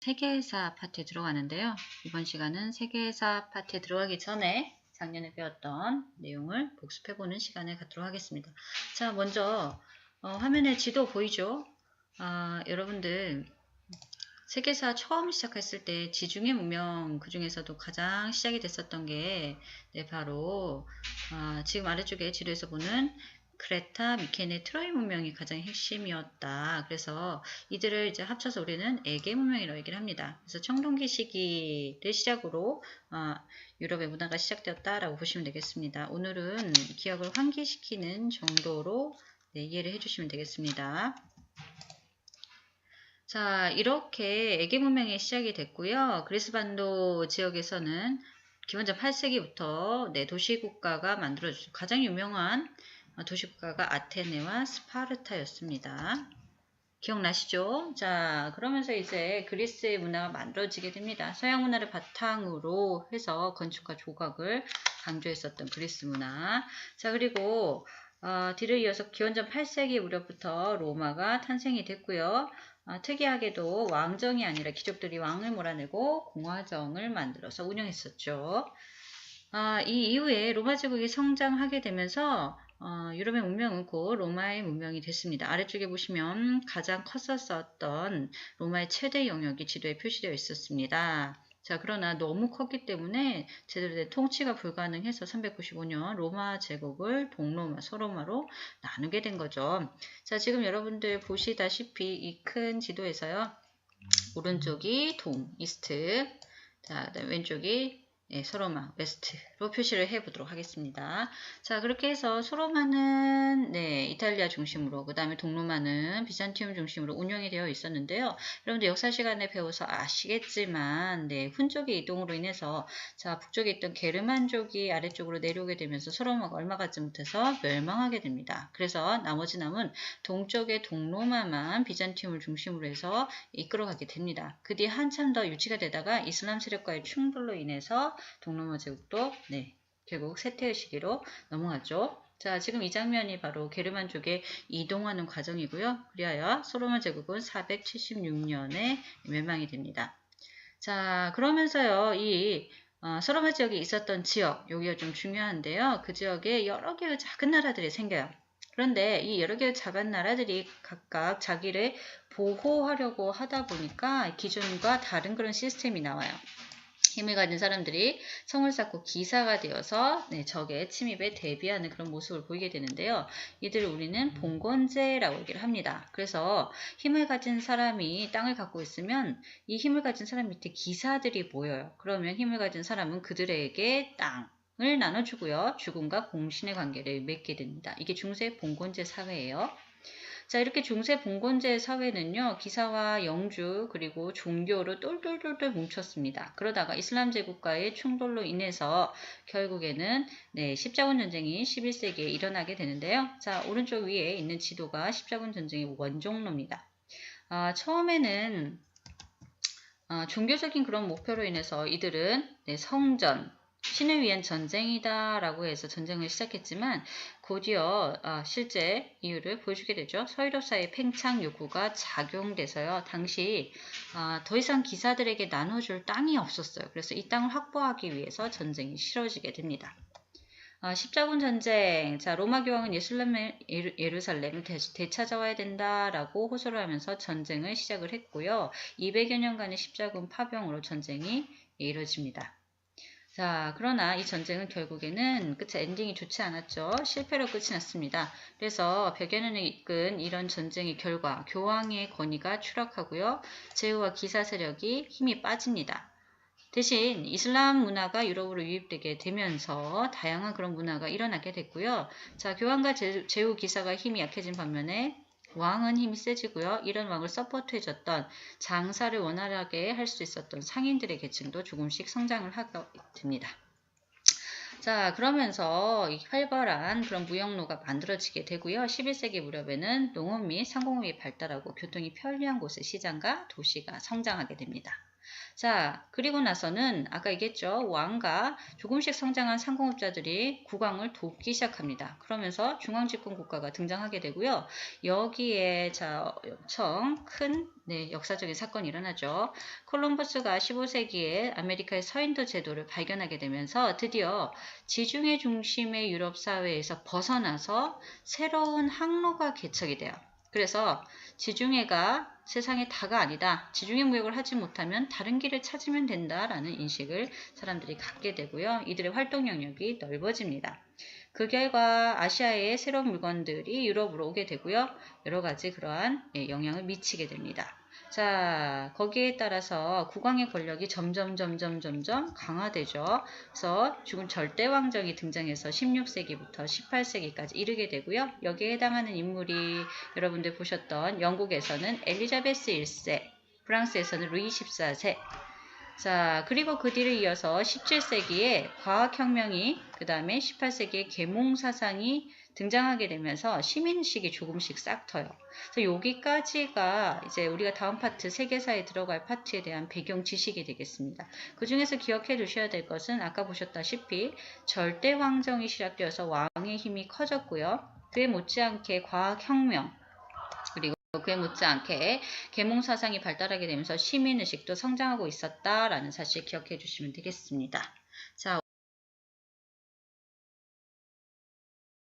세계사 파트에 들어가는데요. 이번 시간은 세계사 파트에 들어가기 전에 작년에 배웠던 내용을 복습해보는 시간을 갖도록 하겠습니다. 자, 먼저 화면에 지도 보이죠? 여러분들 세계사 처음 시작했을 때 지중해 문명 그 중에서도 가장 시작이 됐었던 게 바로 지금 아래쪽에 지도에서 보는 크레타, 미케네, 트로이 문명이 가장 핵심이었다. 그래서 이들을 이제 합쳐서 우리는 에게 문명이라고 얘기를 합니다. 그래서 청동기 시기를 시작으로 유럽의 문화가 시작되었다라고 보시면 되겠습니다. 오늘은 기억을 환기시키는 정도로 이해를 해주시면 되겠습니다. 자, 이렇게 에게 문명이 시작이 됐고요. 그리스 반도 지역에서는 기원전 8세기부터 도시국가가 만들어졌죠. 가장 유명한 도시국가가 아테네와 스파르타였습니다. 기억나시죠? 자, 그러면서 이제 그리스의 문화가 만들어지게 됩니다. 서양 문화를 바탕으로 해서 건축과 조각을 강조했었던 그리스 문화. 자, 그리고 뒤를 이어서 기원전 8세기 무렵부터 로마가 탄생이 됐고요. 특이하게도 왕정이 아니라 귀족들이 왕을 몰아내고 공화정을 만들어서 운영했었죠. 이 이후에 로마 제국이 성장하게 되면서 유럽의 문명은 곧 로마의 문명이 됐습니다. 아래쪽에 보시면 가장 컸었던 로마의 최대 영역이 지도에 표시되어 있었습니다. 자, 그러나 너무 컸기 때문에 제대로 된 통치가 불가능해서 395년 로마 제국을 동로마, 서로마로 나누게 된 거죠. 자, 지금 여러분들 보시다시피 이 큰 지도에서요. 오른쪽이 동, 이스트, 자, 왼쪽이 서로마, 웨스트로 표시를 해보도록 하겠습니다. 자, 그렇게 해서 서로마는 이탈리아 중심으로, 그 다음에 동로마는 비잔티움 중심으로 운영이 되어 있었는데요. 여러분들 역사 시간에 배워서 아시겠지만, 훈족의 이동으로 인해서, 자, 북쪽에 있던 게르만족이 아래쪽으로 내려오게 되면서 서로마가 얼마 가지 못해서 멸망하게 됩니다. 그래서 나머지 남은 동쪽의 동로마만 비잔티움을 중심으로 해서 이끌어가게 됩니다. 그 뒤에 한참 더 유지가 되다가 이슬람 세력과의 충돌로 인해서 동로마 제국도 결국 쇠퇴의 시기로 넘어갔죠. 자, 지금 이 장면이 바로 게르만족의 이동하는 과정이고요. 그리하여 서로마 제국은 476년에 멸망이 됩니다. 자, 그러면서요, 이 서로마 지역에 있었던 지역, 여기가 좀 중요한데요. 그 지역에 여러 개의 작은 나라들이 생겨요. 그런데 이 여러 개의 작은 나라들이 각각 자기를 보호하려고 하다 보니까 기존과 다른 그런 시스템이 나와요. 힘을 가진 사람들이 성을 쌓고 기사가 되어서 적의 침입에 대비하는 그런 모습을 보이게 되는데요. 이들을 우리는 봉건제라고 얘기를 합니다. 그래서 힘을 가진 사람이 땅을 갖고 있으면 이 힘을 가진 사람 밑에 기사들이 모여요. 그러면 힘을 가진 사람은 그들에게 땅을 나눠주고요. 죽음과 공신의 관계를 맺게 됩니다. 이게 중세 봉건제 사회예요. 자, 이렇게 중세 봉건제 사회는요, 기사와 영주, 그리고 종교로 똘똘똘똘 뭉쳤습니다. 그러다가 이슬람 제국과의 충돌로 인해서 결국에는 십자군 전쟁이 11세기에 일어나게 되는데요. 자, 오른쪽 위에 있는 지도가 십자군 전쟁의 원종로입니다. 처음에는 종교적인 그런 목표로 인해서 이들은 성전, 신을 위한 전쟁이다 라고 해서 전쟁을 시작했지만 곧이어 실제 이유를 보여주게 되죠. 서유럽 사이의 팽창 요구가 작용돼서요. 당시 더 이상 기사들에게 나눠줄 땅이 없었어요. 그래서 이 땅을 확보하기 위해서 전쟁이 치러지게 됩니다. 십자군 전쟁. 자, 로마 교황은 예루살렘을 되찾아와야 된다라고 호소를 하면서 전쟁을 시작을 했고요. 200여 년간의 십자군 파병으로 전쟁이 이루어집니다. 자, 그러나 이 전쟁은 결국에는 엔딩이 좋지 않았죠. 실패로 끝이 났습니다. 그래서 100여 년을 이끈 이런 전쟁의 결과 교황의 권위가 추락하고요. 제후와 기사 세력이 힘이 빠집니다. 대신 이슬람 문화가 유럽으로 유입되게 되면서 다양한 그런 문화가 일어나게 됐고요. 자, 교황과 제후 기사가 힘이 약해진 반면에 왕은 힘이 세지고요. 이런 왕을 서포트해줬던 장사를 원활하게 할 수 있었던 상인들의 계층도 조금씩 성장을 하게 됩니다. 자, 그러면서 활발한 그런 무역로가 만들어지게 되고요. 11세기 무렵에는 농업 및 상공업이 발달하고 교통이 편리한 곳에 시장과 도시가 성장하게 됩니다. 자, 그리고 나서는 아까 얘기했죠. 왕과 조금씩 성장한 상공업자들이 국왕을 돕기 시작합니다. 그러면서 중앙집권국가가 등장하게 되고요. 여기에 엄청 큰 역사적인 사건이 일어나죠. 콜럼버스가 15세기에 아메리카의 서인도 제도를 발견하게 되면서 드디어 지중해 중심의 유럽 사회에서 벗어나서 새로운 항로가 개척이 돼요. 그래서 지중해가 세상의 다가 아니다. 지중해 무역을 하지 못하면 다른 길을 찾으면 된다라는 인식을 사람들이 갖게 되고요. 이들의 활동 영역이 넓어집니다. 그 결과 아시아의 새로운 물건들이 유럽으로 오게 되고요. 여러 가지 그러한 영향을 미치게 됩니다. 자, 거기에 따라서 국왕의 권력이 점점 강화되죠. 그래서 죽은 절대왕정이 등장해서 16세기부터 18세기까지 이르게 되고요. 여기에 해당하는 인물이 여러분들 보셨던 영국에서는 엘리자베스 1세, 프랑스에서는 루이 14세, 자, 그리고 그 뒤를 이어서 17세기에 과학혁명이, 그 다음에 18세기에 계몽사상이 등장하게 되면서 시민의식이 조금씩 싹 터요. 그래서 여기까지가 이제 우리가 다음 파트 세계사에 들어갈 파트에 대한 배경 지식이 되겠습니다. 그 중에서 기억해 두셔야 될 것은 아까 보셨다시피 절대왕정이 시작되어서 왕의 힘이 커졌고요. 그에 못지않게 과학혁명, 그리고 그에 못지않게 계몽사상이 발달하게 되면서 시민의식도 성장하고 있었다라는 사실 기억해 주시면 되겠습니다. 자,